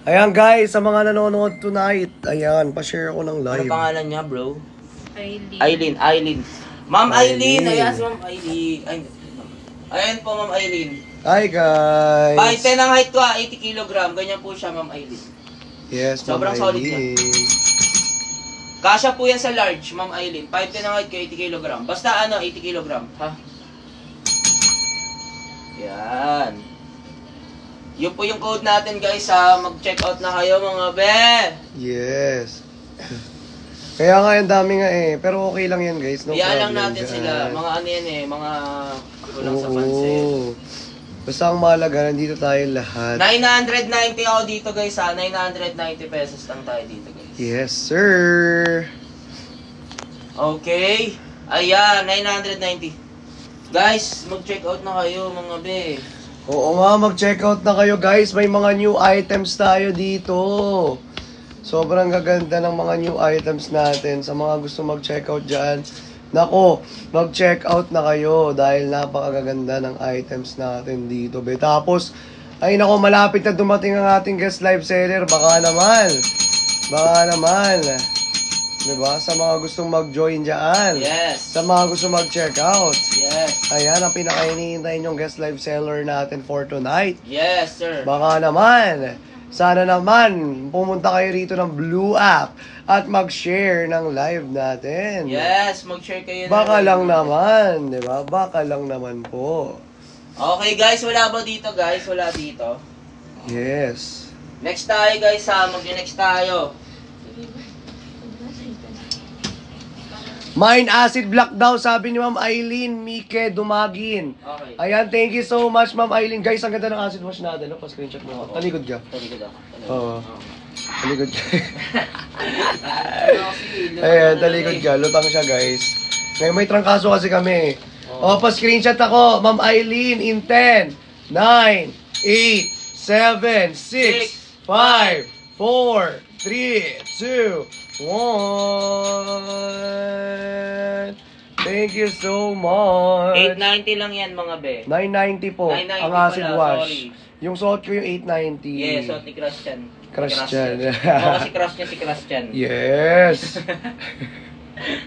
Ayan guys, sa mga nanonood tonight, ayan, pa-share ako ng live. Ano pangalan niya, bro? Aileen. Ma'am Aileen, ayan si Ma'am Aileen. Ayan po, Ma'am Aileen. Hi guys! 5'10" ang height ko, 80 kg. Ganyan po siya, Ma'am Aileen. Yes, sobrang Ma'am solid Aileen. Kasya po yan sa large, Ma'am Aileen. 5'10" ang height ko, 80 kg. Basta 80 kg, ha? Yan. Yun po yung code natin, guys, ha? Mag-check out na kayo, mga be! Yes. Kaya nga, ang dami nga eh. Pero okay lang yan, guys. No Iyan lang problem natin dyan. sila. Mga ano yan eh, mga kulang sa pansin. Basta ang mahalaga, nandito tayo lahat. 990 ako dito, guys, ha? 990 pesos lang tayo dito, guys. Yes, sir! Okay. Ayan, 990. Guys, mag-check out na kayo, mga be. Oo nga, mag-check out na kayo, guys. May mga new items tayo dito. Sobrang gaganda ng mga new items natin. Sa mga gusto mag-check out dyan, nako, mag-check out na kayo dahil napakaganda ng items natin dito. Be. Tapos, ay nako, malapit na dumating ang ating guest live seller. Baka naman. Diba? Sa mga gustong mag-join dyan. Yes. Sa mga gustong mag-check out. Yes. Ayan, ang pinaka-hinihintay yung guest live seller natin for tonight. Yes, sir. Baka naman, sana naman, pumunta kayo rito ng Blue App at mag-share ng live natin. Yes, mag-share kayo. Baka lang naman, di ba? Baka lang naman po. Okay, guys, wala ba dito, guys? Wala dito. Yes. Next tayo, guys, ha? Mag-next tayo. Mind acid block daw, sabi ni Ma'am Aileen Mike Dumagin. Okay. Ayan, thank you so much, Ma'am Aileen. Guys, ang ganda ng acid wash natin. No? Pa-screenshot mo. Talikod ka. Talikod ako. Oo. Talikod ka. Ayan, talikod ka. Lutang siya, guys. Ngayon may trangkaso kasi kami. O, pa-screenshot ako. Ma'am Aileen in 10, 9, 8, 7, 6, 5, 4, 3, 2, 1. Thank you so much. 890 lang yan, mga be. 990 po. 990 ang acid pala, wash. sorry. Yung suot ko yung 890. Yes, suot ni Christian. Christian. Oo, kasi crush niya si Christian. Yes.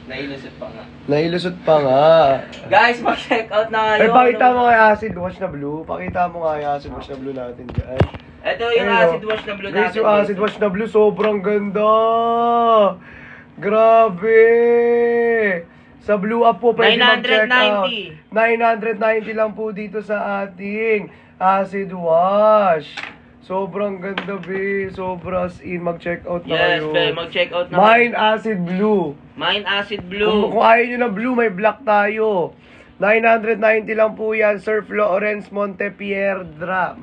Nailusot pa nga. Nailusot pa nga. Guys, mag-check out na Ay, kayo. pakita mo nga yung acid wash na blue. Pakita mo nga yung acid wash na blue natin dyan. Ito yung Ayun, acid wash na blue guys, natin. yung acid wash na blue, sobrang ganda. Grabe. Sa Blue App po, pwede mag-check out. 990 lang po dito sa ating acid wash. Sobrang ganda, be. Sobra as in. Mag-check out na kayo. Yes, mag-check out na. Mind acid blue. Mind acid blue. Kung ayaw nyo na blue, may black tayo. 990 lang po yan. Sir Florence Montepiedra.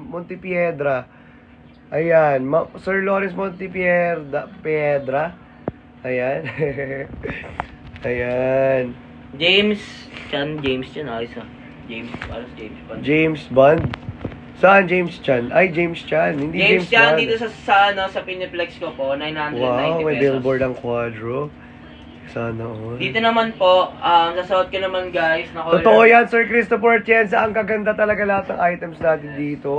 Ayan. Sir Lawrence Montepiedra. Ayan. Ayan. James Chan. Ayos ha. James Bond. James Bond. Saan James Chan? Ay, James Chan. Hindi James Chan Bond. dito sa Piniplex ko po, 990 wow, may pesos. billboard ang Quadro. Sana all. Dito naman po, sasuot ko naman, guys, na color. Totoo yan, Sir Christopher Tienza. Ang kaganda talaga lahat ng items natin dito.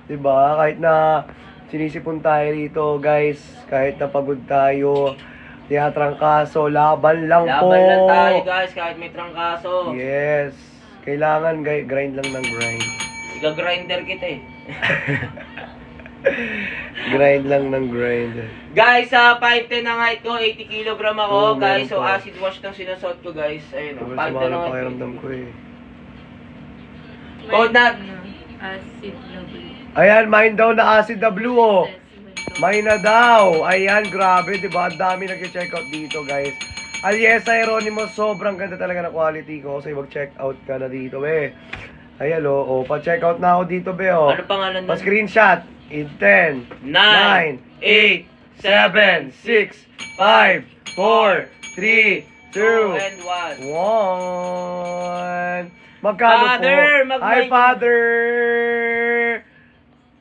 Diba? Kahit na sinisipon tayo rito, guys. Kahit na pagod tayo. Tiyatrangkaso. Laban lang po. Laban lang tayo, guys, kahit may trangkaso. Yes. Kailangan grind lang ng grind. Iga-grinder kita eh. Grind lang ng grind. Guys, 5'10" ang height ko, 80 kg ako, Oo, guys. So, meron pa. acid wash ng sinasuot ko, guys. Ayun, Sobrang 5'10" sama ang ng height pakiramdam ko. ko eh. Code na. Acid W. Ayan, mine daw na acid na blue oh. Mine na daw. Ayan, grabe, diba? Ang dami nag-check out dito, guys. Aliesa Hieronimo, sobrang ganda talaga na quality ko. So, mag-check out ka na dito, be. Ayan, oh. Pa-check out na ako dito, be, oh. Ano pangalan nun? Pa-screenshot. In 10, 9, 8, 7, 6, 5, 4, 3, 2, and 1. Magkano Father, po? Hi, Father!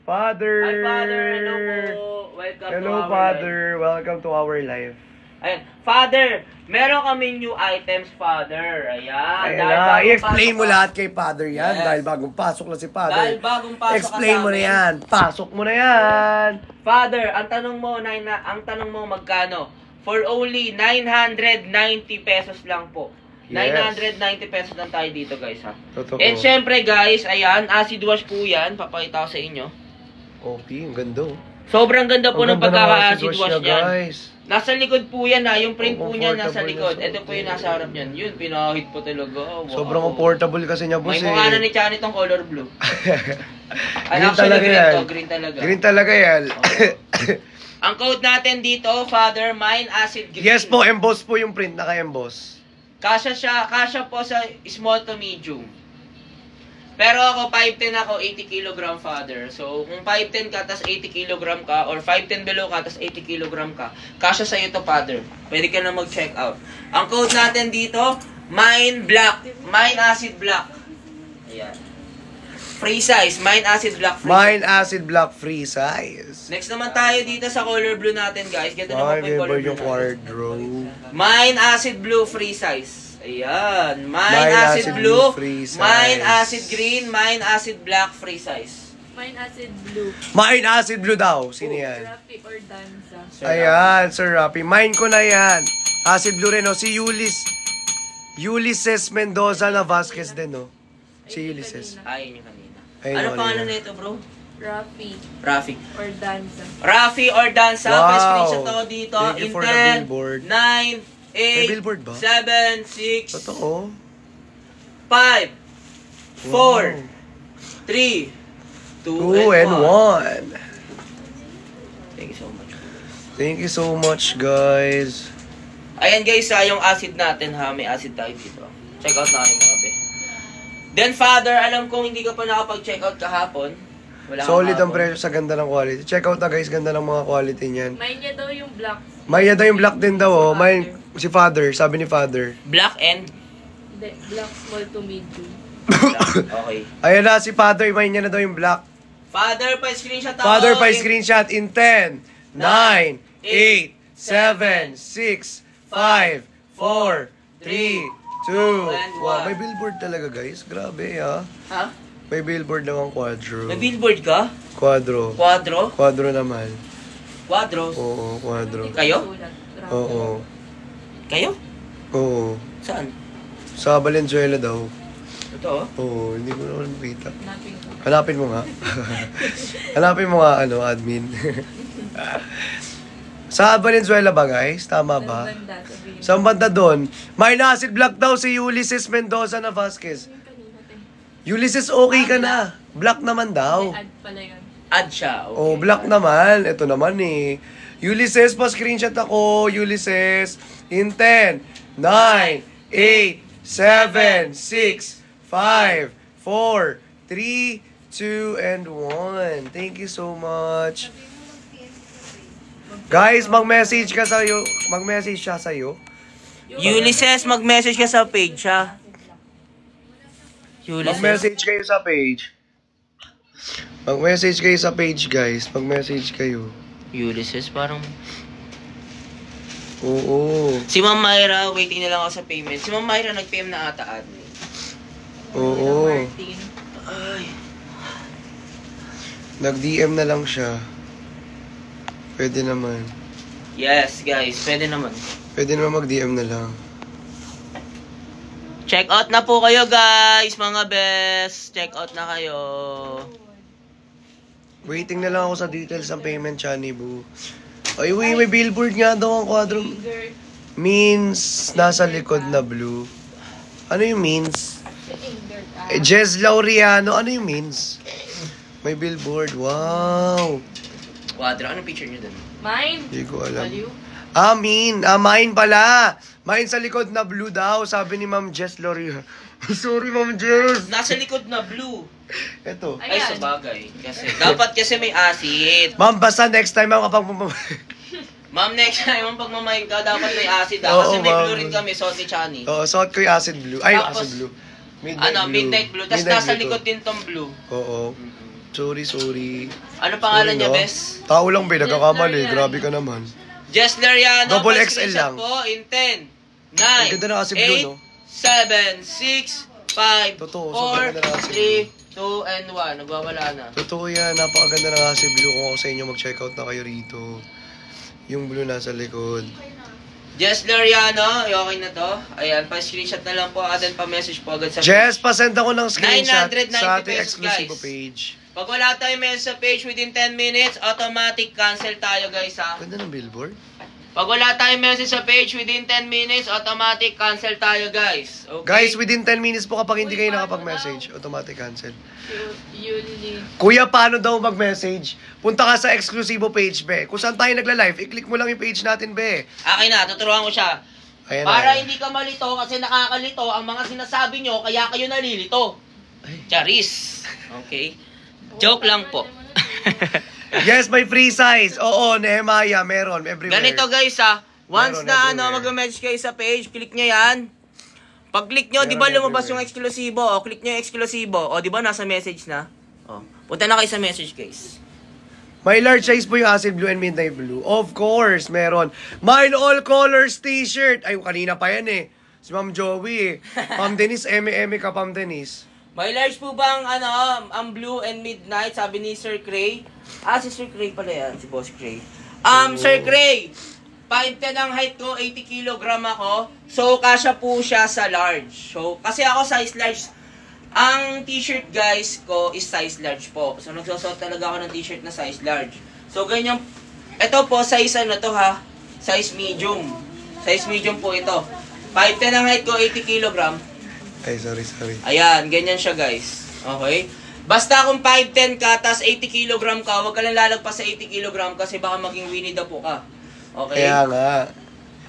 Father! Hi, Father. Hello po. Welcome Hello, to our Father. life. Welcome to our life. Ayan. Father, meron kami new items, Father. Ayan. Ayan Dahil na, bagong i-explain pasok mo ka- lahat kay Father yan. Yes. Dahil bagong pasok na si Father. Dahil bagong pasok Explain ka sa mo na amin. yan. Pasok mo na yan. Father, ang tanong mo magkano? For only 990 pesos lang po. Yes. 990 pesos lang tayo dito, guys, ha. Totoo. And syempre, guys, ayan, acid wash po yan. Papakita ko sa inyo. Okay, ang ganda oh. Sobrang ganda po Ang ng ganda pagkaka-acid acid wash niya, niyan. guys. Nasa likod po yan, ha. Yung print po niya nasa Comfortable likod. na Ito po yung suot, nasa harap niyan. Yun, pinahit po talaga. Wow. Sobrang comfortable kasi niya, boss May mukha na ni Chani tong color blue. Green talaga yan. Green talaga. Green talaga yan. Ang code natin dito, Father, mine acid green. Yes po, emboss po yung print. Naka-emboss. Kasya po sa small to medium. Pero ako, 5'10 ako, 80 kg, Father. So, kung 5'10 ka, tas 80 kg ka, or 5'10 below ka, tas 80 kg ka, kasya sa'yo to, Father. Pwede ka na mag-check out. Ang code natin dito, mine black. Mine acid black. Ayan. Free size. Mine acid black free Mine acid black free size. Next naman tayo dito sa color blue natin, guys. Ganda naman po yung color blue yung natin. wardrobe. Mine acid blue free size. Ayan. Mine Mine acid acid blue, free size. mine acid green, mine acid black free size. Mine acid blue. Mine acid blue daw. Sino yan? Rafi or Danza. Ayan, Sir Rapi. Mine ko na yan. Acid blue rin, oh. Si Ulysses Mendoza na Vasquez din, oh. Si Ulysses. Ayun yung kanina. Ayun, Ano kanina. pangalan nito, bro? Rafi Rafi. or Danza. Rafi or Danza. Wow. Pa-screenshot ako dito. Thank you In for the 10, billboard. 9, May 8, billboard ba? 7, 6, Totoo. 5, 4, Wow. 3, 2 2, and 1. Thank you so much. Thank you so much, guys. Ayan guys, yung acid natin ha, may acid tayo dito. Check out na kayo mga be. Then Father, alam kong hindi ka pa nakapag-check out kahapon. Wala kang Solid ang kahapon. presyo sa ganda ng quality. Check out na guys, ganda ng mga quality niyan. Mine niya daw yung black. Maya daw yung black din daw, oh. Mine, si Father, sabi ni Father. Black and Hindi, black small to medium. black. Okay. Ayan na, si Father, mine niya na daw yung black. Father, pa-screenshot ako. Father, pa screenshot in 10, 9, 8, 7, 6, 5, 4, 3, 2, and 1. one. May billboard talaga guys, grabe ha. Ha? May billboard naman quadro. May billboard ka? Quadro. Quadro? Quadro naman. Quadro? Oo, quadro. Kayo? Oo. Kayo? Oo. Saan? Sa Valenzuela daw. Totoo? Oo, hindi ko naman makita. Hanapin ko. Hanapin mo nga. Hanapin mo nga, admin. Sa Valenzuela ba, guys? Tama ba? Saan banda? Sabihin. Sa banda doon, may acid black daw si Ulysses Mendoza na Vasquez. Yung kanina tayo. Ulysses, okay ka na. Black naman daw. May ad pala yun. Add siya. Okay. Oh, black naman. Ito naman eh. Ulysses, pa-screenshot ako. Ulysses, in 10, 9, 8, 7, 6, 5, 4, 3, 2, and 1. Thank you so much. Guys, mag-message ka sa'yo. Mag-message siya sa'yo. Ulysses, mag-message ka sa page ha. Ulysses. Mag-message kayo sa page. Mag-message kayo sa page, guys. Mag-message kayo. Ulysses, parang... Oo. Si Ma'am Myra, waiting na lang ako sa payment. Si Ma'am Myra, nag-PM na ata admin. Oo. Martin. Ay. Nag-DM na lang siya. Pwede naman. Yes, guys. Pwede naman. Pwede naman mag-DM na lang. Check out na po kayo, guys. Mga best. Check out na kayo. Waiting na lang ako sa details ng payment, Chani Boo. Ay, uy, may billboard nga daw ang quadro. Finger. Means, nasa likod na blue. Ano yung means? Finger. Jez Laureano, ano yung means? May billboard, wow. Quadro, anong picture nyo dun? Mine. Hindi ko alam. Value. Mine pala. Mine sa likod na blue daw, sabi ni Ma'am Jess Laureano. Sorry, Ma'am Jess. Nasa likod na blue. Eto. Ay, Ayan. sa bagay. Kasi, dapat kasi may acid. Ma'am, basta next time ako kapag Ma'am, next time, ang pagmamahid ka, dapat may acid ha. Kasi Oo, may ma'am. blue rin kami, suot ni Chani. Oo, suot ko yung acid blue. Ay, Tapos, acid blue. Midnight blue. Tapos Midnight nasa blue likod to. din tong blue. Oo. Sorry. Ano pangalan Sorry, niya, no? Bes? Tao lang ba, nagkakamali. Yes, sir, Grabe yan. ka naman. Jess Lariano, Double pa XL screenshot lang. po in 10, Ang 9, ganda na kasi blue, 8, no? 7, 6, 5, Totoo, sobrang 4, ganda na kasi 3, 2, and 1. Nagwawala na. Totoo yan, napakaganda na kasi blue. Kung ako sa inyo, mag-checkout na kayo rito. Yung blue nasa likod. Jess Lariano, okay na to. Ayan, pa-screenshot na lang po agad, pa-message po agad sa Jess, pasend ako ng screenshot 990 sa ating pesos, exclusive guys. page. Pag wala tayong message sa page within 10 minutes, automatic cancel tayo guys ha. Ganda ng billboard. Pag wala tayong message sa page within 10 minutes, automatic cancel tayo guys. Okay? Guys, within 10 minutes po kapag hindi Uy, kayo paano nakapag-message, automatic cancel. Yuli. Kuya, paano daw mag-message? Punta ka sa exclusive page, be. Kung saan tayo nagla-live, i-click mo lang yung page natin, be. Akin na, tuturuan ko siya. Ayan Para na. hindi ka malito kasi nakakalito ang mga sinasabi nyo, kaya kayo nalilito. Charis. Okay? Joke lang po. Yes, may free size. Oo, Nehemiah, meron. Everywhere. Ganito guys ha. Once Meron na everywhere. mag-message kayo sa page, click nyo yan. Pag click nyo, di ba Meron lumabas everywhere. yung eksklusibo? O, click nyo yung eksklusibo. O, di ba nasa message na? O, punta na kayo sa message guys. May large size po yung acid blue and midnight blue. Of course, meron. Mine all colors t-shirt. Ay, kanina pa yan eh. Si Ma'am Joey eh. Ma'am Denise, eme ka, Ma'am Denise. May large po bang ang blue and midnight? Sabi ni Sir Cray. Ah, si Sir Cray pala yan. Si Boss Cray. Sir Cray. 5'10 ang height ko, 80 kilogram ako. So, kasya po siya sa large. So, kasi ako size large. Ang t-shirt guys ko is size large po. So, nagsusot talaga ako ng t-shirt na size large. So, ganyan. Ito po, size ano to ha? Size medium. Size medium po ito. 5'10 ang height ko, 80 kilogram. Ay, sorry. Ayan, ganyan siya guys. Okay? Basta kung 5'10 ka, tas 80 kg ka, huwag ka lang lalagpas sa 80 kg kasi baka maging Winnie the Pooh ka. Okay? Kaya nga.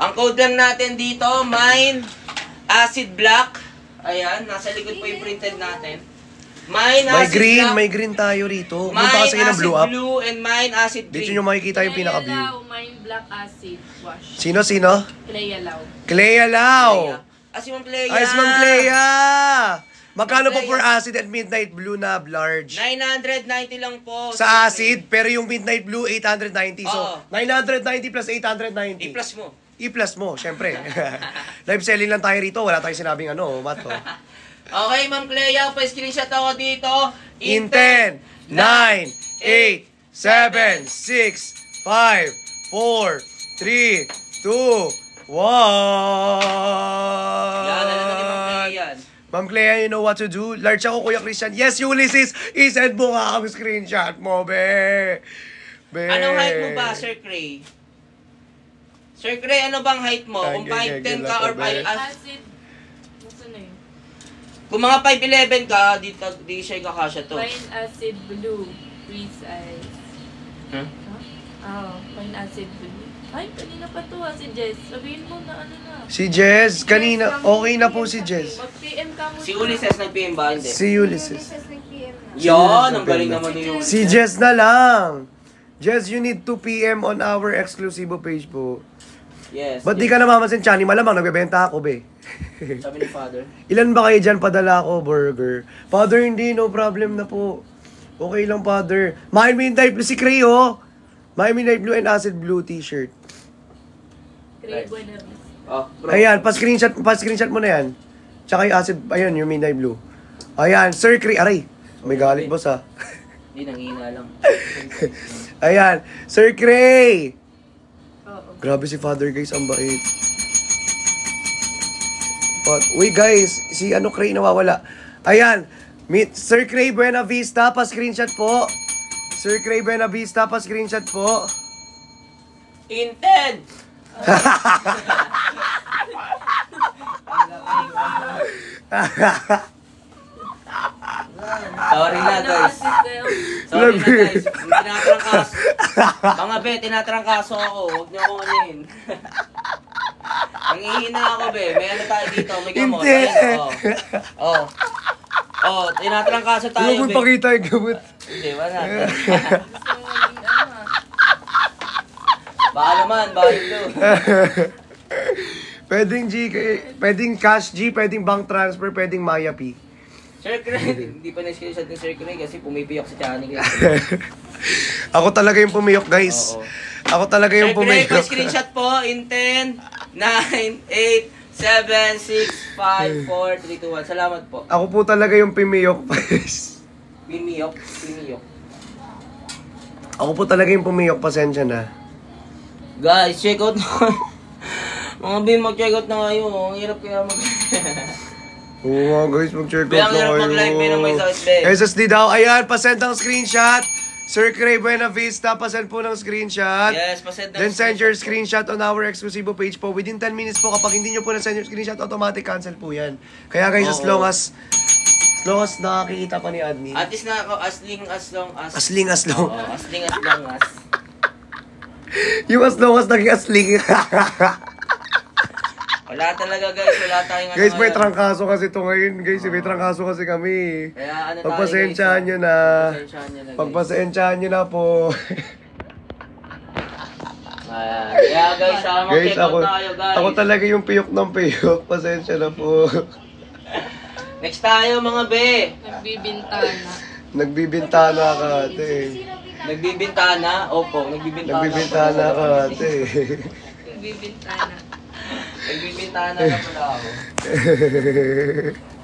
Ang code lang natin dito, mine, acid black. Ayan, nasa likod po yung printed natin. Mine, May acid green, black. may green tayo rito. Punta Mine, kasi ng acid blue up. blue, and mine, acid Dito green. nyo makikita yung pinaka-view. Mine black acid wash. Sino? Clea Lau. Clea Lau. Si Ma'am Clea. Ay, si Ma'am Clea. Magkano Ma'am po for Clea. acid and midnight blue na large? 990 lang po. Sa acid, pero yung midnight blue, 890. So, Oo. 990 plus 890. I-plus mo. I-plus mo, syempre. Live selling lang tayo rito. Wala tayong sinabing Matt. Oh. Okay, Ma'am Clea, pa-screenshot ako dito. In 10, 9, 8, 7, 6, 5, 4, 3, 2, 1. Yan, alam na ni Ma'am Clea yan. Ma'am Clea, you know what to do? Large ako, Kuya Christian. Yes, Ulysses! I-send mo nga ang screenshot mo, be. Anong height mo ba, Sir Cray? Sir Cray, ano bang height mo? Kung 5'10 ka or 5... Acid. Gusto na yun. Kung mga 5'11 ka, di siya kakasya to. Fine acid blue. Free size. Huh? Oh, fine acid blue. Ay, kanina pa to si Jess. Sabihin mo na ano na. Si Jess, kanina, okay na po si Jess. Mag-PM ka mo. Si Ulysses nag-PM ba? Hindi. Si Ulysses. Yan, ang galing naman ni Ulysses. Si Jess na lang. Jess, you need to PM on our exclusive page po. Yes. Ba't di ka namamansin, Chani? Malamang, nagbebenta ako, be. Sabi ni Father. Ilan ba kayo dyan? Padala ako, burger. Father, hindi, no problem na po. Okay lang, Father. Mine Midnight Blue, si Cray, oh. Mine Midnight Blue and Acid Blue t-shirt. Cray Buenos. Oh, bro. Ayan, pa-screenshot mo na yan. Tsaka yung acid, ayun, yung midnight blue. Ayan, Sir Cray, aray. May galit, boss, ha. Hindi, nangihina lang. Ayan, Sir Cray. Oo. Grabe si Father, guys, ang bait. Uy, guys, si Cray nawawala. Ayan, Sir Cray Buena Vista, pa-screenshot po. Sir Cray Buena Vista, pa-screenshot po. In 10! Sorry na, guys. Sorry na, guys. Tinatrangkas. Mga be, tinatrangkaso ako. Huwag niyo akong anin. Nangihina ako, be. May ano tayo dito. May gamot. Hindi. Ayan, oh. Oh, tinatrangkaso tayo, Huwag mo be. pakita yung gamot. Hindi, wala. Baka naman, bakit to? Pwedeng pwedeng cash G, pwedeng bank transfer, pwedeng Maya P. Sir Craig, hindi pa na-screenshot ni Sir Craig kasi pumipiyok si Channing. Ako talaga yung pumiyok, guys. Oo. Ako talaga yung Sir Gray, pumiyok. screenshot po in 10, 9, 8, 7, 6, 5, 4, 3, 2, 1. Salamat po. Ako po talaga yung pumiyok. Pimiyok. Ako po talaga yung pumiyok. Pasensya na. Guys, check out na. Mga bin, mag-check out na kayo. Ang hirap kaya mag... Oo nga guys, mag-check out Kaya ang na hirap kayo. mag-live may may sakit din. SSD daw. Ayan, pasend ang screenshot. Sir Cray Buena Vista, pasend po ng screenshot. Yes, pasend ng Then send your screenshot on our exclusive page po. Within 10 minutes po, kapag hindi nyo po na-send your screenshot, automatic cancel po yan. Kaya guys, as long as nakakikita pa ni admin. At least na ako, as long as... Asling as long. Oo, as long as. Yung as long as naging asling. Wala talaga guys, wala tayong ano Guys, may ngayon. trangkaso kasi ito ngayon. Guys, may trangkaso kasi kami. Kaya ano tayo Pagpasensyahan guys, nyo na. Pagpasensyahan nyo na guys. Pagpasensyahan nyo na po. Kaya guys, Guys, mag-check out na kayo guys. ako talaga yung piyok ng piyok. Pasensya na po. Next tayo mga be. Nagbibintana. Nagbibintana ka ate. Nagbibintana? Opo, nagbibintana. Nagbibintana ka ate. Nagbibintana. Nagbibintana na pala ako.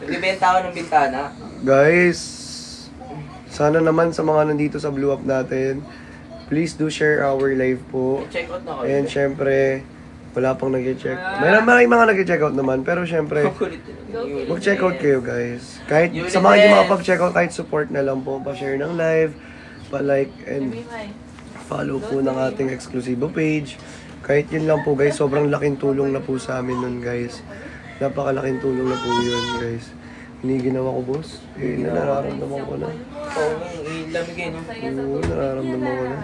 Nagbibenta ako ng bintana. Guys, sana naman sa mga nandito sa Blue Up natin, please do share our live po. Check out na ako. And syempre, wala pang nag-check. May mga nag-check out naman, pero syempre, Kulit din. mag-check out kayo guys. Kahit Unit sa mga hindi F. makapag-check out, kahit support na lang po, pa-share ng live, pa-like and follow po ng ating exclusive page. Kahit yun lang po guys, sobrang laking tulong na po sa amin nun guys. Napakalaking tulong na po yun guys. Hindi ginawa ko boss. Nararamdaman ko na. Oo, ilamig eh, no? Oo, nararamdaman ko na.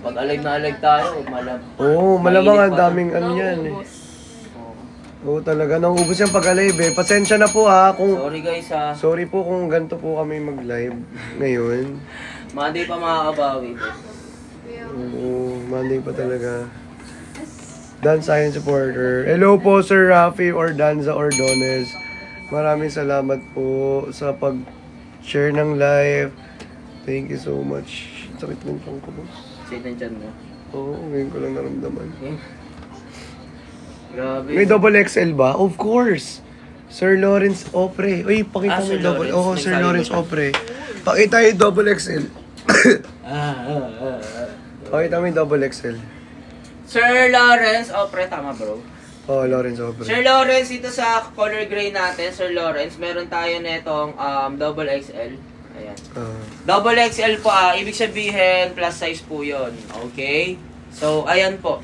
Pag alive na alive tayo, malam. Oo, malamang Mainit ang pa daming ano yan eh. Naubos. Oo talaga, nangubos yung pag-alive eh. Pasensya na po ha, kung... Sorry guys ha. Sorry po kung ganito po kami mag-live ngayon. Monday pa makakabawi. Oo, Monday pa talaga. Dan Science Supporter. Hello po Sir Rafi or Danza Ordones. Maraming salamat po sa pag-share ng live. Thank you so much. Sakit ng tiyan ko boss. Sit na dyan mo. Oo, ngayon ko lang naramdaman. Grabe. May double XL ba? Of course! Sir Lawrence Opre. Uy, pakita mo Sir yung double... Lawrence. Oo, Sir Nagsabi Lawrence ba siya? Opre. Pakita yung double XL. Pakita mo yung double XL. Sir Lawrence, pre, tama bro. Oo, Lawrence Opre. Sir Lawrence, ito sa color gray natin, Sir Lawrence, meron tayo netong double XL. Ayan. Double XL po, ibig sabihin, plus size po yun. Okay? So, ayan po.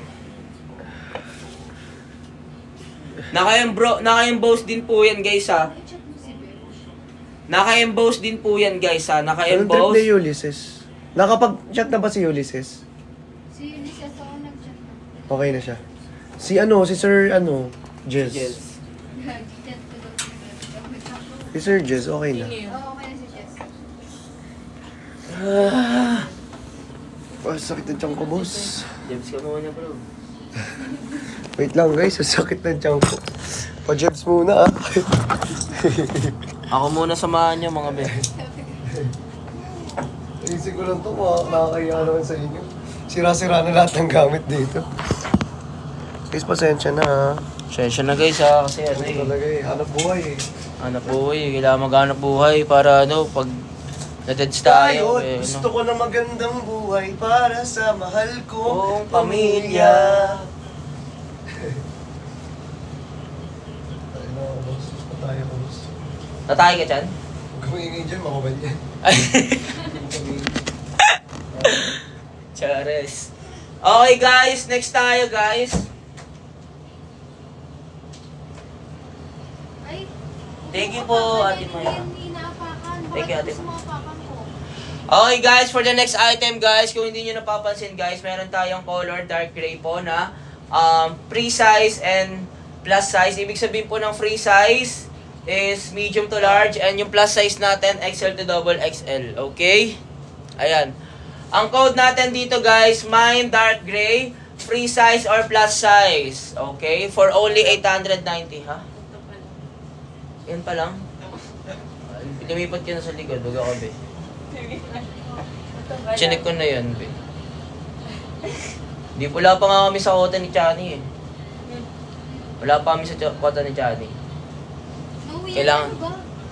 Naka-emboss din po yan, guys, ha. Naka-emboss din po yan, guys, ha. Anong trip Naka-emboss. ni Ulysses? Nakapag-chat na ba si Ulysses? Si Ulysses ako nag-chat na. Okay na siya. Si Sir Jez. Yes. Nag-chat ko daw. Si Sir Jez, okay na. Oo, okay na si Jess. Sakit ng tiyan ko, boss. Jebs ka muna, bro. Wait lang guys, sakit ng tiyan ko. Pa-jebs muna ah. Ako muna samahan nyo, mga be. Isip ko lang ito, makakaya naman sa inyo. Sira-sira na lahat ng gamit dito. Guys, pasensya na ha. Sensya na guys ha, kasi ano Ano talaga eh, hanap buhay eh. Hanap buhay, kailangan maghanap buhay para pag na-deads tayo. Tayo, gusto ko na magandang buhay para sa mahal kong Kong pamilya. Tayo na ako, boss. Tayo, boss. Tatay ka dyan? Huwag kang ingay dyan, makaban yan. Chares. Okay guys, next tayo guys. Ay, Thank you po, Ate Maya. Inaapakan. Thank you, Ate Bakit sumapakan ko? Okay guys, for the next item guys, kung hindi nyo napapansin guys, meron tayong color dark gray po na free size and plus size. Ibig sabihin po ng free size is medium to large and yung plus size natin XL to double XL. Okay? Ayan. Ang code natin dito guys, mine dark gray, free size or plus size. Okay? For only 890 ha? Yan pa lang. Lumipat ka na sa likod, wag ako be. Chinek ko na yun, be. Wala pa nga kami sa kota ni Chani eh. Wala pa kami sa kota ni Chani.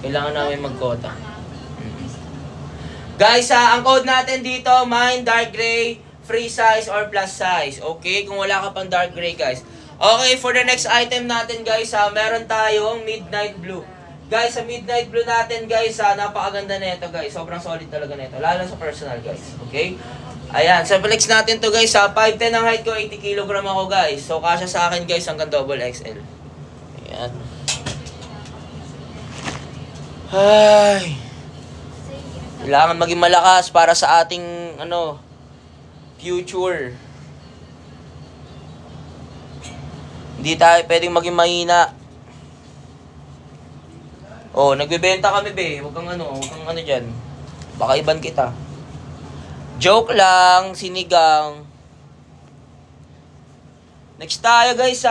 Kailangan namin magkota. Guys, ang code natin dito, mine, dark gray, free size or plus size. Okay, kung wala ka pang dark gray, guys. Okay, for the next item natin, guys, meron tayong midnight blue. Guys, sa midnight blue natin, guys, napakaganda na ito, guys. Sobrang solid talaga na ito. Lalo sa personal, guys. Okay? Ayan, sa flex natin to, guys, 5'10 ang height ko, 80 kg ako, guys. So, kasya sa akin, guys, hanggang double XL. Ayan. Ay. Kailangan maging malakas para sa ating, future. Hindi tayo pwedeng maging mahina. Oh, nagbebenta kami, be. Huwag kang dyan. Baka iban kita. Joke lang, sinigang. Next tayo, guys,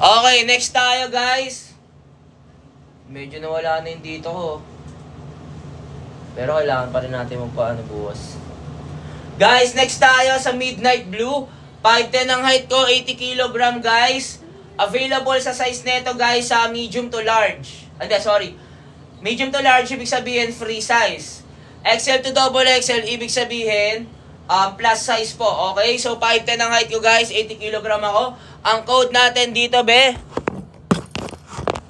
Okay, next tayo, guys. Medyo nawala na yung dito ko. Pero kailangan pa rin natin magpaano buwas. Guys, next tayo sa midnight blue. 5'10 ang height ko, 80 kg, guys. Available sa size neto, guys, sa medium to large. Medium to large, ibig sabihin free size. XL to double XL, ibig sabihin plus size po. Okay, so 5'10 ang height ko, guys, 80 kg ako. Ang code natin dito, be.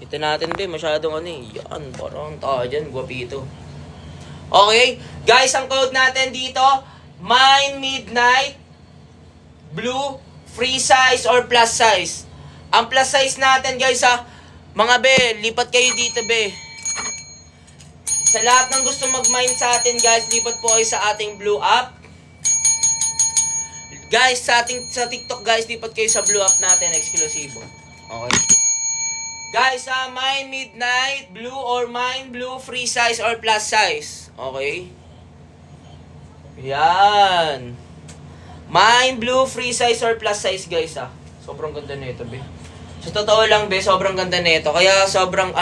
Ito natin, be, masyadong yan, parang tayo dyan, guwapito. Okay, guys, ang code natin dito, mine midnight blue, free size or plus size. Ang plus size natin, guys, mga be, lipat kayo dito, be. Sa lahat ng gusto mag-mine sa atin, guys, lipat po kayo sa ating blue app. Guys, sa TikTok, guys, lipat kayo sa blue app natin, eksklusibo. Okay. Guys, mine midnight blue or mine blue, free size or plus size. Okay. Yan. Mine blue, free size or plus size, guys, Sobrang ganda nito, be. Sa totoo lang, be, sobrang ganda nito. Kaya sobrang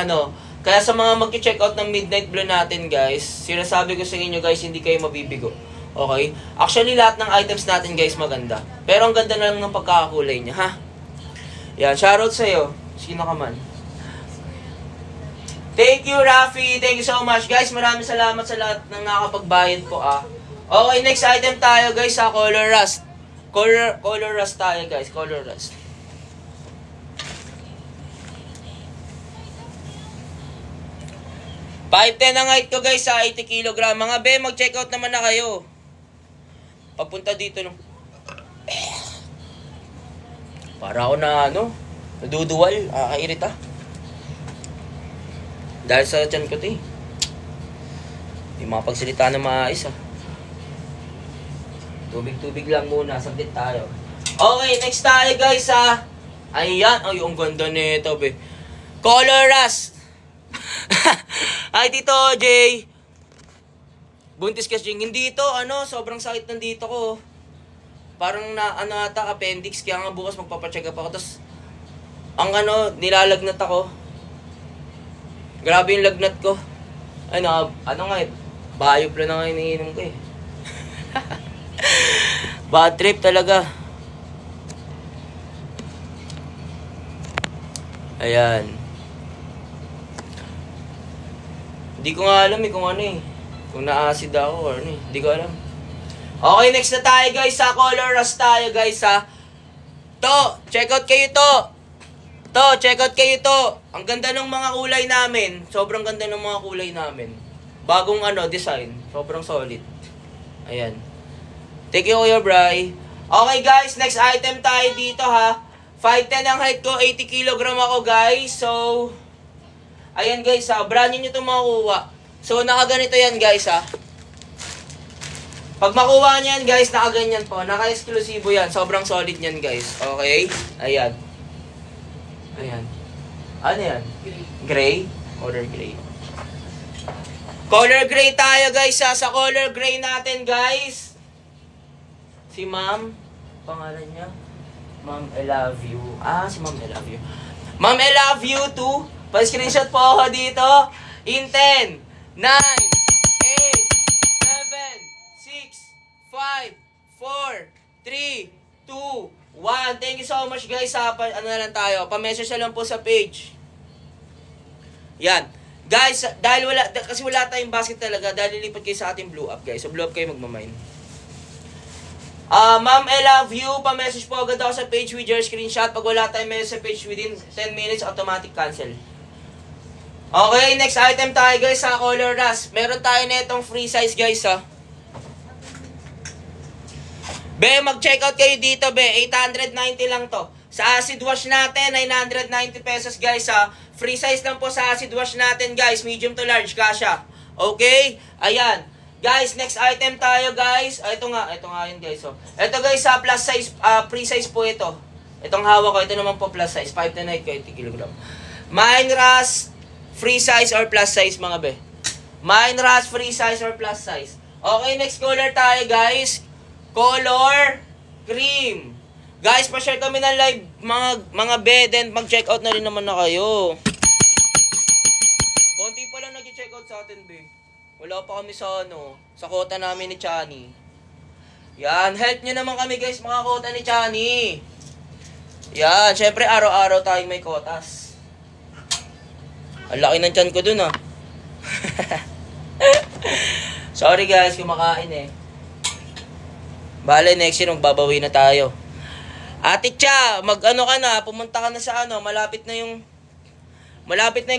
kaya sa mga mag-check out ng midnight blue natin, guys, sinasabi ko sa inyo, guys, hindi kayo mabibigo. Okay? Actually, lahat ng items natin, guys, maganda. Pero ang ganda na lang ng pagkakakulay niya, ha? Yan, shoutout sa'yo. Sino ka man. Thank you, Rafi. Thank you so much. Guys, maraming salamat sa lahat ng nakakapagbayad po, Okay, next item tayo, guys, color rust. Color rust tayo, guys. Color rust. $5.10 ang height ko, guys, 80 kg. Mga be, mag-check out naman na kayo. Papunta dito, Para ako na, naduduwal. Kakairita. Dahil sa tiyan ko, Hindi makapagsalita na maayos, Tubig-tubig lang muna. Saglit tayo. Okay, next tayo, guys, Ayan. Ay, ang ganda nito, be. Color rust. Ay, Tito Jay. Buntis kasi hindi ito, sobrang sakit ng dito ko. Parang ata, appendix. Kaya nga bukas magpapacheck up ako. Tapos, nilalagnat ako. Grabe yung lagnat ko. Ay, Biopla na nga iniinom ko, Bad trip talaga. Ayan. Hindi ko nga alam kung kung na-acid ako or Hindi ko alam. Okay, next na tayo, guys, color rust tayo, guys, check out kayo check out kayo Ang ganda ng mga kulay namin. Sobrang ganda ng mga kulay namin. Bagong design. Sobrang solid. Ayan. Thank you, Kuya Bri. Okay, guys, next item tayo dito, 5'10 ang height ko, 80 kg ako, guys. So, ayan, guys, brand new nyo itong makukuha. So, nakaganito yan, guys, Pag makuha nyo yan, guys, nakaganyan po. Naka-exclusibo yan. Sobrang solid yan, guys. Okay? Ayan. Ayan. Ano yan? Gray? Color gray. Color gray tayo, guys, Sa color gray natin, guys. Si Ma'am. Pangalan niya? Ma'am, I love you. Si Ma'am, I love you. Ma'am, I love you too. Pa-screenshot po ako dito. In 10, 9, 8, 5, 4, 3, 2, 1. Thank you so much guys. Ano na lang tayo, pa-message na lang po sa page. Yan. Guys, kasi wala tayong basket talaga, dahil lilipat kayo sa ating blue up guys. So blue up kayo magmamine. Ma'am, I love you. Pa-message po agad ako sa page with your screenshot. Pag wala tayong message sa page within 10 minutes, automatic cancel. Okay, next item tayo guys sa Color Rush. Meron tayo na itong free size guys ha. Be, mag-check out kayo dito be. 890 lang to. Sa acid wash natin, 990 pesos guys ha. Free size lang po sa acid wash natin guys. Medium to large, kasha. Okay? Ayan. Guys, next item tayo guys. Ito nga yun guys. Oh. Ito guys sa plus size, free size po ito. Itong hawak ko, ito naman po plus size. 5 to 9 kg. Mine Rush, free size or plus size mga be. Mine Rush, free size or plus size. Okay, next color tayo guys. Color cream. Guys, pa-share kami ng live mga be, then mag-check out na rin naman na kayo. Konti pa lang nag-check out sa atin be. Wala pa kami sa sa quota namin ni Chani. Yan, help nyo naman kami guys, mga quota ni Chani. Yan, syempre araw-araw tayong may quotas. Ang laki ng tiyan ko dun ah. Sorry guys, kumakain eh. Bale, next year magbabawi na tayo. Ate Cha, mag-ano ka na, pumunta ka na sa malapit na yung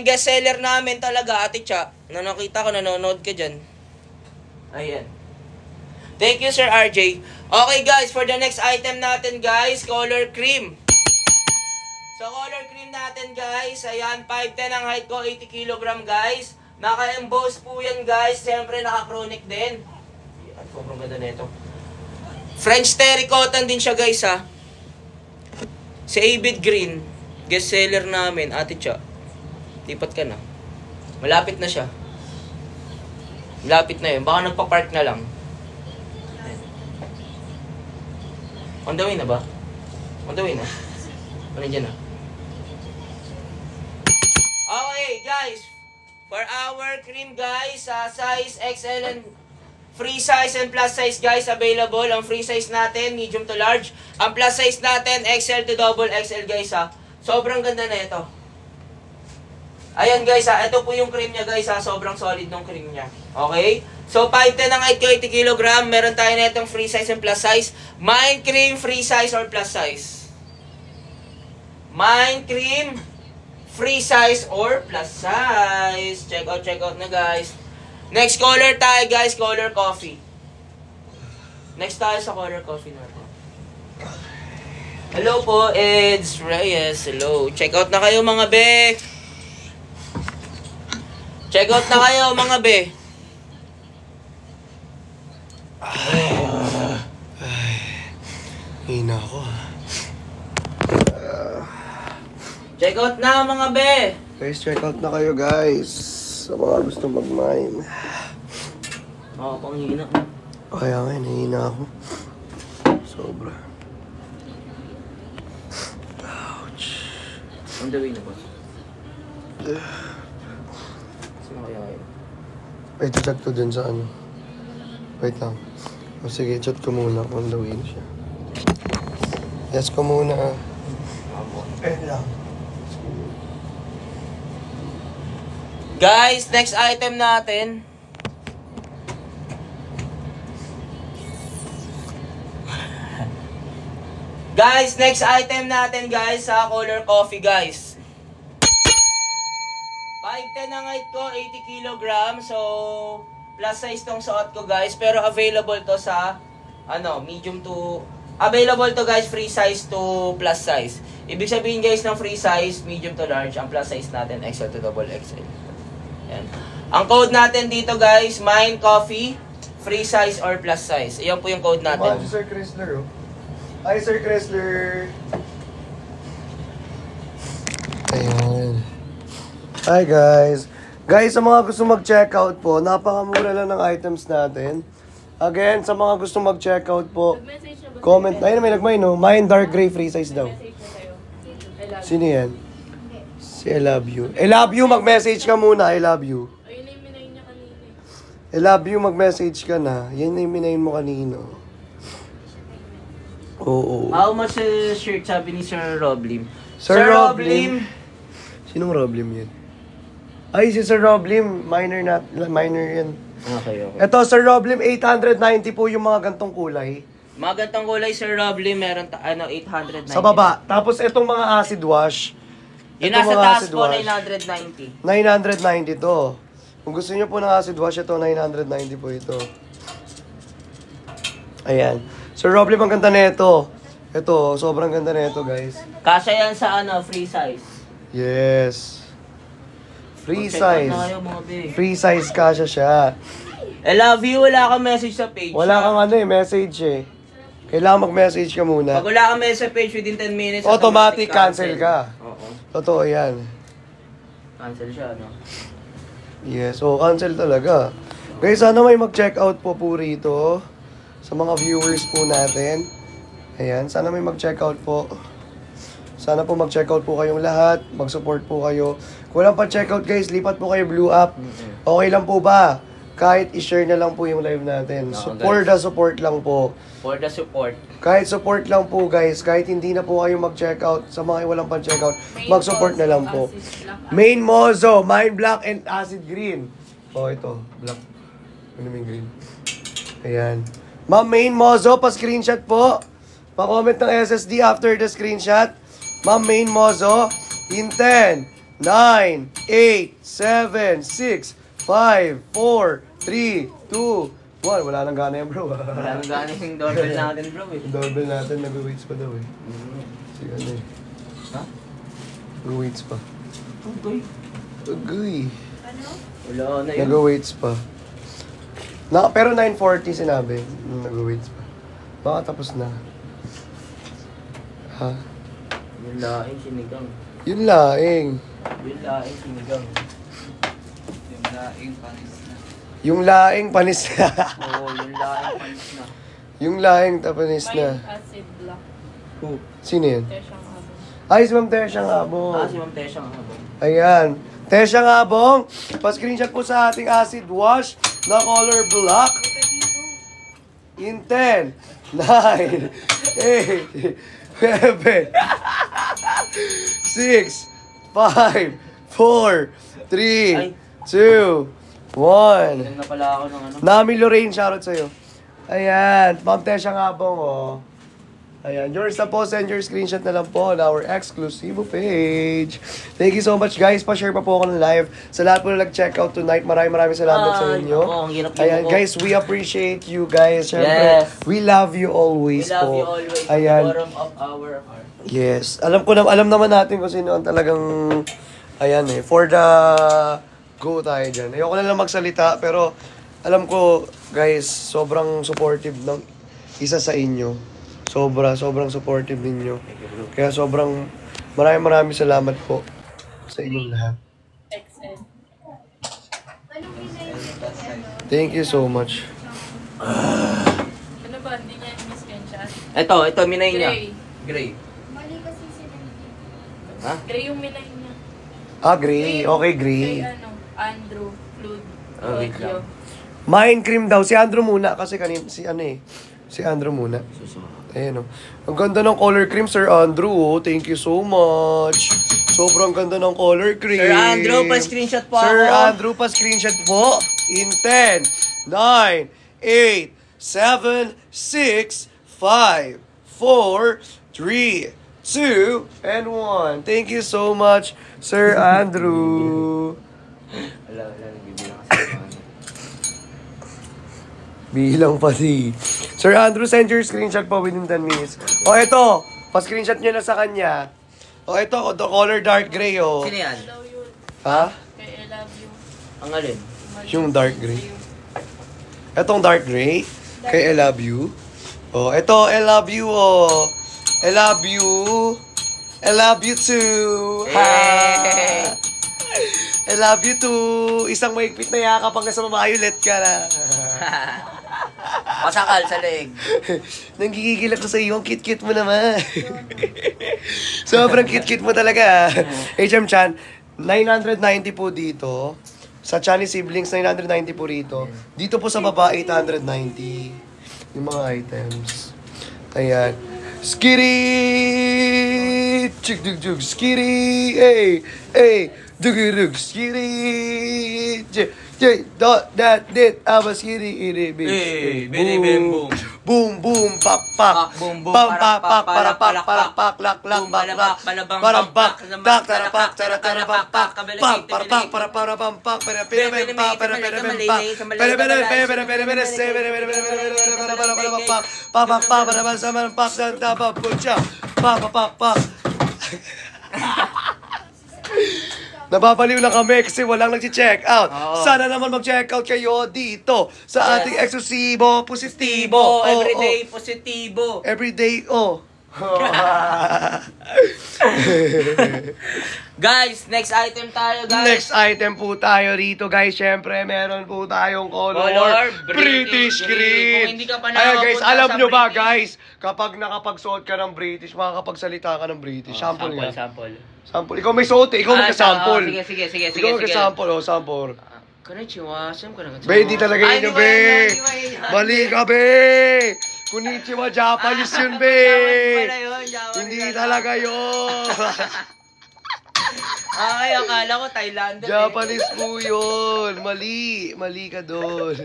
guest seller namin talaga, Ate Cha. Na nakita ko, nanonood ka dyan. Ayan. Thank you, Sir RJ. Okay, guys, for the next item natin, guys, color cream. So, color cream natin, guys, ayan, 5'10 ang height ko, 80 kg, guys. Naka-emboss po yan, guys. Siyempre, naka-chronic din. Ayan, sobrang ganda na ito. French terry cotton din siya guys ha. Si Avid Green, guest seller namin, Ate Cha. Lipat ka na. Malapit na siya. Malapit na yun. Baka nagpa-park na lang. On the way na ba? On the way na? Ano dyan na? Okay guys. For our cream guys, size XL and free size and plus size guys available. Ang free size natin, medium to large. Ang plus size natin, XL to double XL guys ha. Sobrang ganda na ito. Ayan guys ha, ito po yung cream niya guys ha. Sobrang solid ng cream niya. Okay? So 5'10 ang height ko, 80 kg. Meron tayo na itong free size and plus size. Mine cream, free size or plus size? Mine cream, free size or plus size. Check out na guys. Next color tayo guys, color coffee. Next tayo sa color coffee natin. Hello po, Eds Reyes. Hello. Check out na kayo mga be. Check out na kayo mga be. Hina ako ha. Check out na mga be. Guys, check out na kayo guys. Sa mga gusto mag-mine. Oo, panghina. Kaya nga, nahihina ako. Sobra. Ouch. On the way na ba? Sino kaya kayo? Wait, chat ko dun sa Wait lang. O sige, chat ko muna kung on the way na siya. Yes ko muna. Wait lang. Guys, next item natin. Guys, next item natin guys sa color coffee guys. 5'10 ang height ko, 80 kg. So, plus size tong suot ko guys. Pero available to sa, medium to, available to guys, free size to plus size. Ibig sabihin guys ng free size, medium to large. Ang plus size natin, XL to double XL. Yan. Ang code natin dito guys, Mine Coffee, free size or plus size. Iyan po yung code natin. Si Sir Chrysler oh. Hi Sir Chrysler. Ayan. Hi guys. Guys, sa mga gusto mag-checkout po, napakamura lang ng items natin. Again, sa mga gusto mag-checkout po, Message na ba? comment. Ayun, may nagmay no? Mine dark gray free size daw. Message na sa'yo. I love you. Sino yan? Si I love you. I love you, mag-message ka muna. I love you. Ayun na yung minayin niya kanina. I love you, mag-message ka na. Yan na yung minayin mo kanino. Oo. How much shirt sabi ni Sir Roblim? Sir Roblim? Sinong Roblim yun? Ay, si Sir Roblim. Minor yan. Okay. Ito, Sir Roblim, 890 po yung mga gantong kulay. Mga gantong kulay, Sir Roblim, meron 890. Sa baba. Tapos itong mga acid wash. Yung itong nasa mga taas acid po, wash, 990. 990 to. Kung gusto niyo po ng acid wash, ito, 990 po ito. Ayan. Sir Roblim, ang ganda nito. Ito, sobrang ganda nito, guys. Kasya yan sa free size. Yes. Free Check out size. na kayo, mga be. Free size kasha siya. I love you, wala kang message sa page. Wala kang message eh. Kailangan mag-message ka muna. Pag wala kang message sa page within 10 minutes, Automatic cancel ka. Oo. Totoo yan. Cancel siya, no? Yes, so cancel talaga. Guys, sana may mag-check out po rito sa mga viewers po natin. Ayan, sana may mag-check out po. Sana po mag-check out po kayong lahat. Mag-support po kayo. Kung walang pa-check out guys, lipat po kayo Blue App. Okay lang po ba? Kahit i-share na lang po yung live natin. Oo, For the support lang po. For the support. Kahit support lang po guys. Kahit hindi na po kayo mag-check out. Sa mga walang pa-check out, mag-support na lang po. Main Mozo, Mine Black and Acid Green. Oh, ito. Black. Ano yung green? Ayan. Ma'am Main Mozo, pa-screenshot po. Pa-comment ng SSD after the screenshot. Ma'am Main Mozo, in 10, 9, 8, 7, 6, 5, 4, 3, 2, 1. Wala nang gana yan, bro. Wala nang gana yung doorbell natin, bro. Yung doorbell natin, nag-waits pa daw eh. Sige, ano eh. Ha? Nag-waits pa. Okay. Agay. Ano? Wala na yun. Nag-waits pa. Pero 9:40 sinabi. Nag-waits pa. Baka tapos na. Ha? Yung laing sinigang. Yun laing. Yung laing sinigang. Yung laing panis na. Oo, yung laing panis na. Yung laing tapanis May na. acid black. Who? Sino yun? Tesyang habon. Ay, si Ma'am Tesha Ngabong. Si Ma'am Tesha nga ba? Ayan. Tesha Ngabong, pa-screenshot po sa ating acid wash na color black. In 10, 9, 8, 7, 6, 5, 4, 3, 2, 1. Ilan na pala ako ng ano? Nami Lorraine, shoutout sa'yo. Ayan, Ma'am Tesha Ngabong, oh. Ayan, yours na po, send your screenshot na lang po on our exclusive page. Thank you so much guys, pa-share pa po ako ng live. Sa lahat po na nag-check out tonight, maraming salamat sa inyo. Oo, ang hirap Ayan mo. guys, we appreciate you guys. Siyempre, Yes. we love you We always love po. you always. Ayan. From the bottom of our heart. Yes, alam naman natin kung sino ang talagang, ayan eh, for the go tayo dyan. Ayoko na lang magsalita, pero alam ko, guys, sobrang supportive ng isa sa inyo. Sobrang supportive ninyo. Kaya maraming salamat po sa inyong lahat. XN. Anong pinay? Thank you so much. Ano ba? Hindi niya in-screenshot? Ito, minay niya. Gray. Gray. Mali kasi sila. Ha? Gray yung minay niya. Ah, gray. Okay, gray. Kay Andrew, Flood, Oh, wait Audio. lang. Mind cream daw. Si Andrew muna. Kasi si Andrew muna. Susunod. Ayan o. Ang ganda ng color cream, Sir Andrew. Oh. Thank you so much. Sobrang ganda ng color cream. Sir Andrew, pa-screenshot po Sir ako. Andrew, pa-screenshot po. In 10, 9, 8, 7, 6, 5, 4, 3, 2, and 1. Thank you so much, Sir Andrew. Wala, nagbibilang kasi. Bilang pati. Sir Andrew, send your screenshot po within 10 minutes. O, ito. Pa-screenshot nyo na sa kanya. O, ito. The color dark gray, o. Sino yan? Daw yun. Ha? Kay I love you. Ang alin? Yung dark gray. Itong dark gray. Kay I love you. O, ito. I love you, o. I love you. I love you too. Hey! I love you too. Isang maigpit na yakap hanggang sa mamayulit ka na. Pasakal sa leg. Nanggigigil ako sa iyo. Ang cute-cute mo naman. Sobrang cute-cute mo talaga. HM Chan, 990 po dito. Sa Chani Siblings, 990 po rito. Dito po sa baba, 890. Yung mga items. Ayan. Skitty! Chik dug dug skitty! Hey! Hey! Dug dug skitty! Dot that dit aba skitty itty Hey, bidi bim boom. Boom boom pak pak Boom, boom, pam pak pak para para, pak para pak lak lak Boom, pak lak balabak, para balabang, pak bambak, tak zambak, tara pak tara tara pak pak kabiligit, pam para pak kabiligit. para pam pak para pera pera pak para pera pera pak pera pera pera pera pera se pera pera pera pera para para pak pak pak pak para para sama pak dan tapa pucha pak pak pak. Nababaliw na kami kasi walang nag-check out. Oo. Sana naman mag-check out kayo dito sa ating eksklusibo, positibo. Everyday positibo. Everyday, Guys, next item tayo, guys. Next item po tayo rito, guys. Siyempre, meron po tayong color British Green. Kung hindi ka pa Ayan, guys, nakapunta alam sa nyo ba, British- guys, kapag nakapagsuot ka ng British, makakapagsalita ka ng British. Sample nga. Sample. Sample. Ikaw may suot eh. Ikaw magka-sample. Sige. Ikaw magka-sample, sample. Konnichiwa, saan ka nag-sample? Be, hindi talaga Ay, yun, di ba be. yun? Di ba yun? Mali ka, be. Konnichiwa, Japanese yun, be. Japanese pala yun, Japanese Hindi pala. talaga yun. Ay, akala ko Thailander. Japanese po yun. Mali ka doon.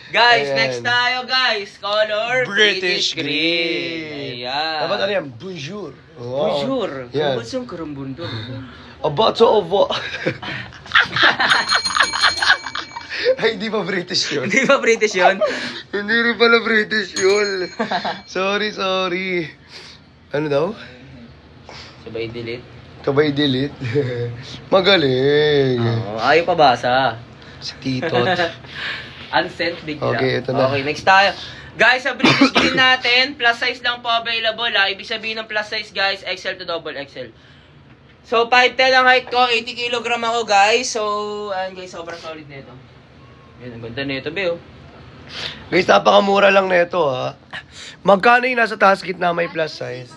Guys, Ayan. next tayo, guys. Color British Green. Ayan. Dapat ano yan? Bonjour. Bonjour. Yan. Kung yung karambundor. A bottle of Ay, hindi pa British yun. Hindi ba British yun? Hindi rin pala British yun. Sorry. Ano daw? Sabay delete. Kabay delete. Magaling. Oo, ayaw pa basa. Si Titot. Unsent bigla. Okay, ito na. Okay, next tayo. Guys, sa British Green natin, plus size lang po available ha. Ibig sabihin ng plus size, guys, XL to double XL. So, 5'10 ang height ko, 80 kg ako, guys. So, ayan guys, sobrang solid nito. Yan, ang ganda nito, be, oh. Guys, napakamura lang nito ha. Magkano yung nasa taas gitna may plus size?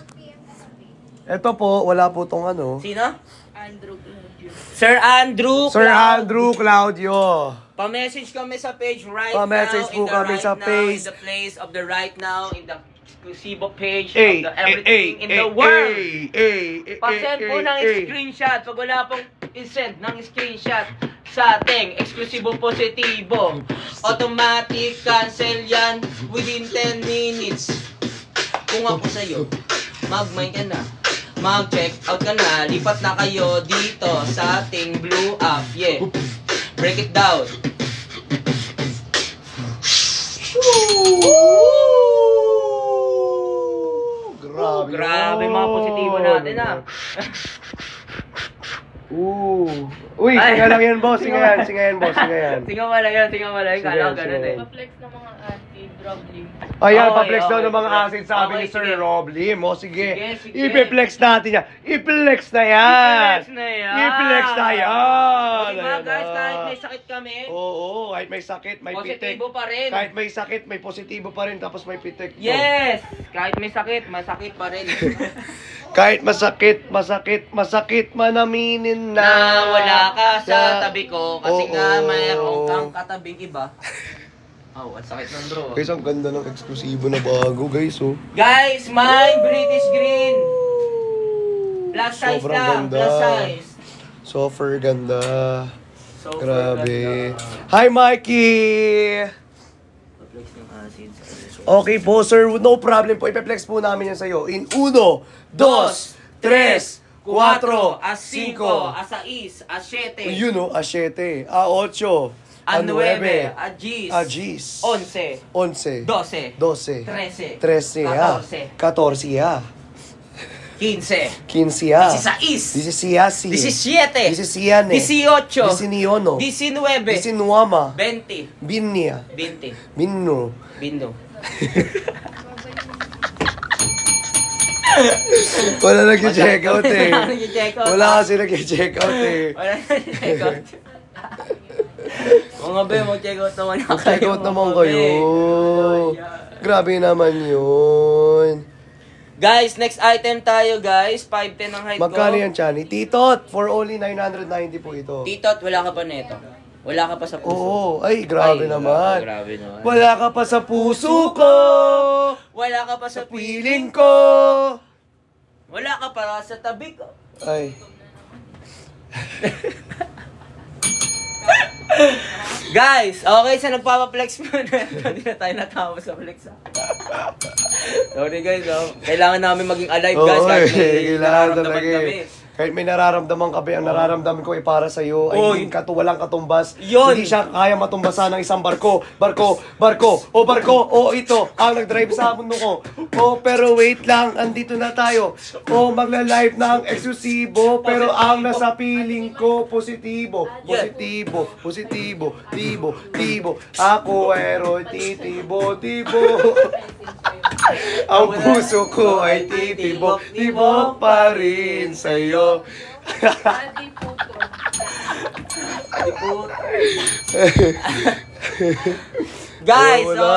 Ito po, wala po tong ano. Sino? Andrew Claudio. Sir Andrew Sir Cloud. Andrew Claudio. Pa-message kami sa page right Pa-message now. po kami sa page. In the place of the right now. In the exclusive page Hey, of the everything in the world. Pa-send po ng hey. screenshot. Pag wala pong i-send ng screenshot sa ating eksklusibo positibo, automatic cancel yan within 10 minutes. Kung ako sa'yo, mag-mine ka na, mag-check out ka na, lipat na kayo dito sa ating blue app. Yeah. Break it down. Grabe mga positibo natin ah. Uy, Ay. singa lang yan, boss. Singa yan, boss. Tinga wala yan. Kala ko ganun eh. Pa-flex ng mga anti-problem. Ayan, Okay, pa-flex daw okay, ng mga sige. acid, sabi ni Okay, Sir sige. Rob Lim. O, sige. Sige. I-flex natin yan. I-flex na yan. I-flex na yan. I-flex na yan. O, diba Ayan guys, na. kahit may sakit kami, Oo, kahit may sakit, may pitik. positibo pa rin. Kahit may sakit, may positibo pa rin, tapos may pitik. Yes! Kahit may sakit, masakit pa rin. Kahit masakit man aminin na. Na wala ka sa tabi ko kasi Oo. nga mayroon kang katabing iba. Oh, ang sakit ng bro. Guys, ang ganda ng eksklusibo na bago, guys, oh. Guys, my British Green. Plus size Sobrang lang, ganda. plus size. Super ganda. So, Grabe. Hi, Mikey! Flex ng acid. Okay po, sir. No problem po. Ipe-flex po namin yan sa'yo. In 1, 2, 3, 4, 4, a 5, 5. a 6, a 7, Yun, oh. A 7. A 8. a 9, a a 10, A 10. 11, 11. 12, 12. 13, 13, ah. 14, ah. 15, 15, ah. 16, 17. 17, 17. 18, 19. 19, 19. 20, Binya. 20, Binno. Bindo. Wala nag-check out eh. Wala nag-check out. Wala kasi nag-check out eh. Wala na check out. Mga be, mag-check out naman na kayo. Check out naman mga kayo. be. Grabe naman yun. Guys, next item tayo guys. 5'10 ang height ko. Magkano yan, Chani? Titot, for only 990 po ito. Titot, wala ka pa neto. Wala ka pa sa puso. Oo, ay, grabe naman. Grabe naman. Wala ka pa sa puso ko. Wala ka pa sa Sa piling ko. Wala ka para sa tabi ko. Ay. Guys, okay, sa nagpapaplex muna. Hindi na tayo natama sa flex. Sorry guys, kailangan namin maging alive guys. Oo, Kahit kailangan nararamdaman talaga kami. Kahit may nararamdaman kami, ang nararamdaman ko ay para sa'yo. Ay Oy. hindi walang katumbas. Yun. Hindi siya kaya matumbasan ng isang barko. Barko. Ito, ang nag-drive sa mundo ko. Pero wait lang, andito na tayo. Magla-live na ang eksklusibo. Pero ang nasa piling ko, positibo. Tibo. Ako eroy, tibo. Ang puso ko ay tibo pa rin sa'yo. Adi puto. Guys, Wala.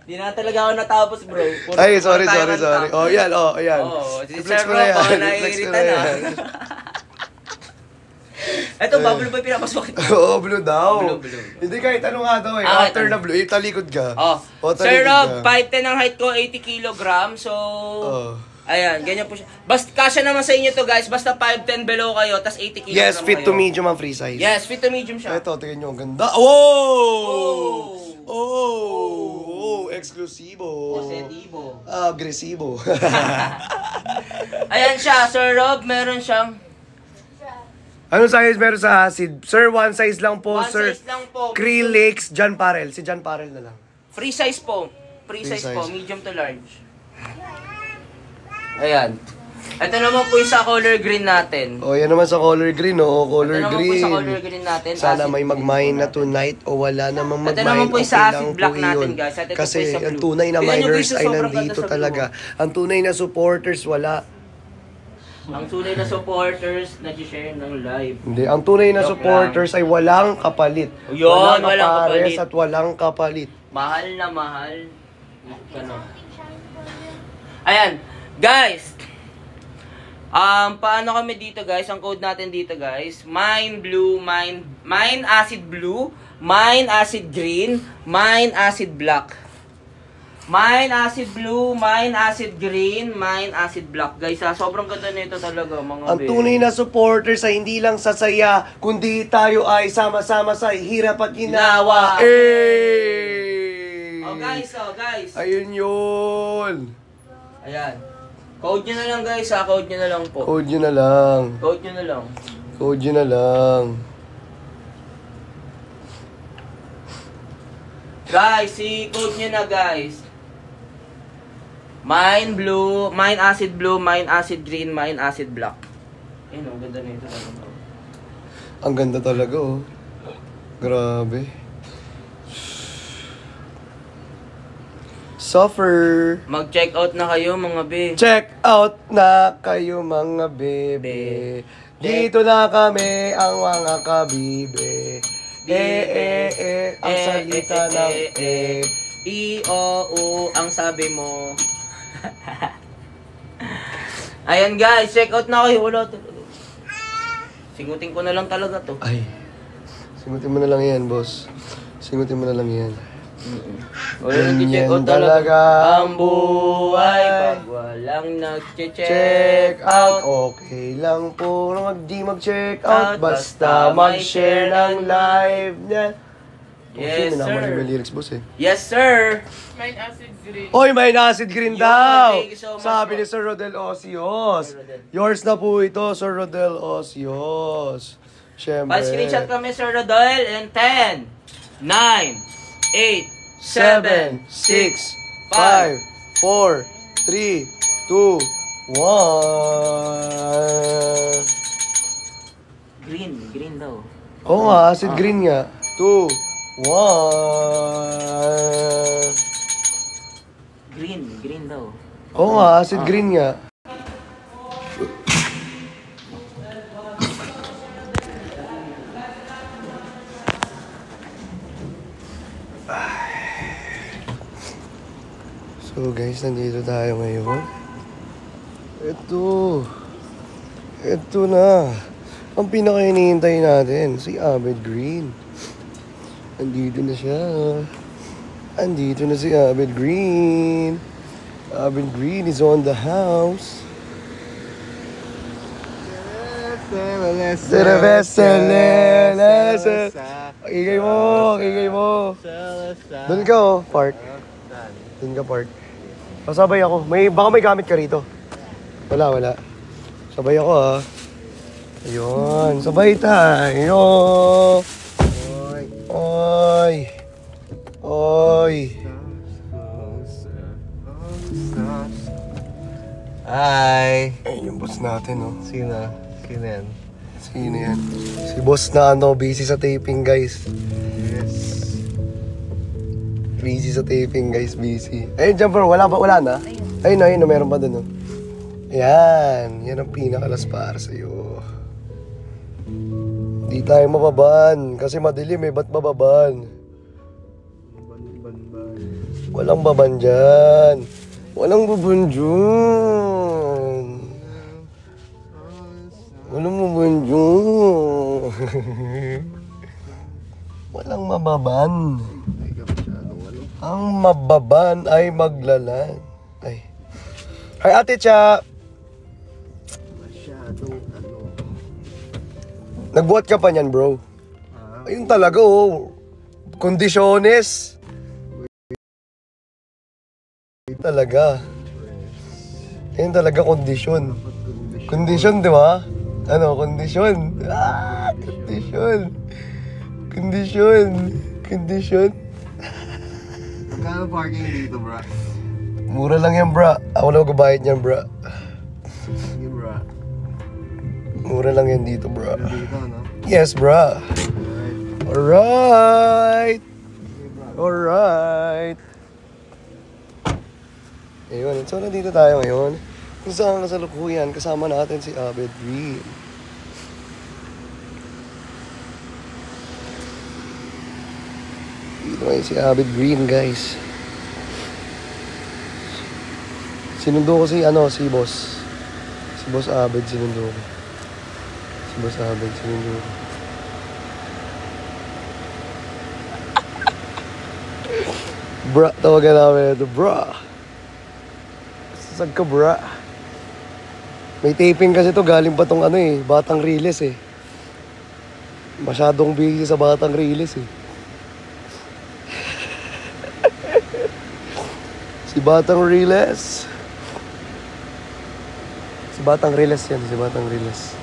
Di na talaga ako natapos bro. Ay, sorry. Puro tayo Oh, yan. si I-flex Sir ko na Rob, yan. baka I-flex ko naiirita na. yan. Eto, bubble boy pinapasok. Oo, blue daw. Blue. Hindi kahit ano nga daw eh. Ah, After ano? na blue, talikod ka. Sir talikod Rob, ka. 5'10 ang height ko, 80 kg. So, Oh. ayan, ganyan po siya. Basta, kasya naman sa inyo to guys. Basta 5'10 below kayo, tas 80 kg Yes, fit kayo. to medium ang free size. Yes, fit to medium siya. Ito, tingnan nyo, ang ganda. Eksklusibo. Positibo. Agresibo. Ayan siya, Sir Rob, meron siyang Anong size meron sa acid? Sir, one size lang po, one sir. size lang po. Acrylics, John Parel. Si John Parel na lang. Free size po. Free Free size po, size. medium to large. Ayan. Ito naman po yung sa color green natin. Yan naman sa color green, color Ito naman po green. sa color green natin. Sana acid may blue mag-mine na natin. tonight o wala namang Ito mag-mine. naman po yung okay sa lang acid po black natin, yun. guys. At ito Kasi po yung sa ang blue. tunay na Tingnan nyo, miners guys, ay sobrang nandito ganda sa blue. talaga. Ang tunay na supporters wala. Ang tunay na supporters nag-share ng live. Hindi, ang tunay na Joke supporters ay walang kapalit. Yun, walang kapares kapalit. at walang kapalit. Mahal na mahal. Ano? Ayan. Guys. Paano kami dito guys? Ang code natin dito guys. Mine acid blue, mine acid green, mine acid black. Mine acid blue, mine acid green, mine acid black. Guys, sobrang ganda nito talaga mga Ang tunay na supporters ay hindi lang sasaya, kundi tayo ay sama-sama sa hirap at ginawa. Oh guys. Ayun yun. Ayan. Code nyo na lang guys code nyo na lang po. Code nyo na lang. Code nyo na lang. Code nyo na lang. Guys, code nyo na guys. Mine blue, mine acid blue, mine acid green, mine acid black. Ayun, ang ganda nito talaga. Ang ganda talaga Grabe. Suffer. Mag-check out na kayo mga be. Check out na kayo mga bebe. Dito na kami ang mga kabibe. Ang salita ng I-O-U ang sabi mo. Ayan guys, check out na kayo. Wala talaga. Singutin ko na lang talaga to. Ay. Singutin mo na lang yan, boss. Singutin mo na lang yan. Check out talaga ang buhay pag walang nag-check Check out. Okay lang po na mag-check out. Basta mag-share ng live niyan. Yes, sir. May lyrics, boss eh. Yes, sir. Mine acid green. Oy, may acid green Yun, daw. thank you so much Sabi po. ni Sir Rodel Osios. Sir Rodel. Yours na po ito, Sir Rodel Osios. Siyempre. Pa-screenshot kami, Sir Rodel, in 10, 9, 8, 7, 6, 5, 4, 3, 2, 1. Green daw. Oo nga, acid green nga. 2, 1. Green daw. Oo nga, acid green nga. So guys, nandito tayo ngayon. Ito na. Ang pinaka-hinihintay natin, si Abed Green. Andito na siya. Andito na si Abed Green. Abed Green is on the house. Ingay mo. Doon ka park. Doon ka park. Pasabay ako. Baka may gamit ka rito. Wala. Sabay ako Ayun, sabay tayo. Oy. Hi! Ayun yung boss natin, Sino yan? Sino yan? Si boss na busy sa taping, guys. Yes. Busy sa taping, guys, busy. Ayun, jumper, wala na? Ayun, meron pa dun, Yan ang pinakalas para sa'yo. Di tayo mababan, kasi madilim ba't mababan? Walang baban dyan. Walang baban dyan. Walang mababan. Ang mababan ay maglalan. Ay. Hi, Ate Cha. Nagbuhat ka pa niyan, bro. Ayun talaga, Kondisyones. Talaga. Ayun talaga, kondisyon. Kondisyon, di ba? Kondisyon. Kondisyon. Magkano parking dito, bro? Mura lang yan, bro. Ako na magbabayad niyan, bro. Sige, bro. Mura lang yan dito, bro. Dito, no? Yes, bro. Alright. Ayun, so nandito tayo ngayon. Kung saan kasalukuyan, kasama natin si Abed Green. Dito ngayon si Abed Green, guys. Sinundo ko si boss. Si Boss Abed sinundo ko. Bra, tawagan namin ito, bra. Saan ka, bra? May taping kasi to, galing pa tong Batang Riles Masyadong busy sa Batang Riles Si Batang Riles. Si Batang Riles.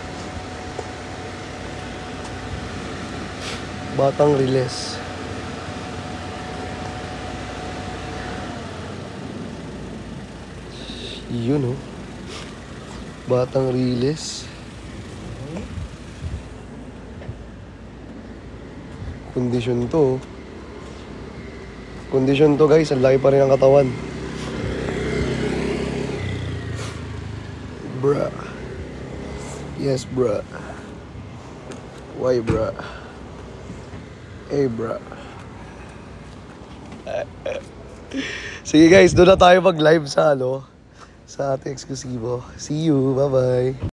Batang Riles. Yun Batang Riles. Kondisyon to. Kondisyon to, guys. Ang laki pa rin ang katawan. Bruh. Yes, bruh. Why, bruh? Hey, bruh. Sige, guys. Doon na tayo mag-live sa sa ating eksklusibo. See you. Bye-bye.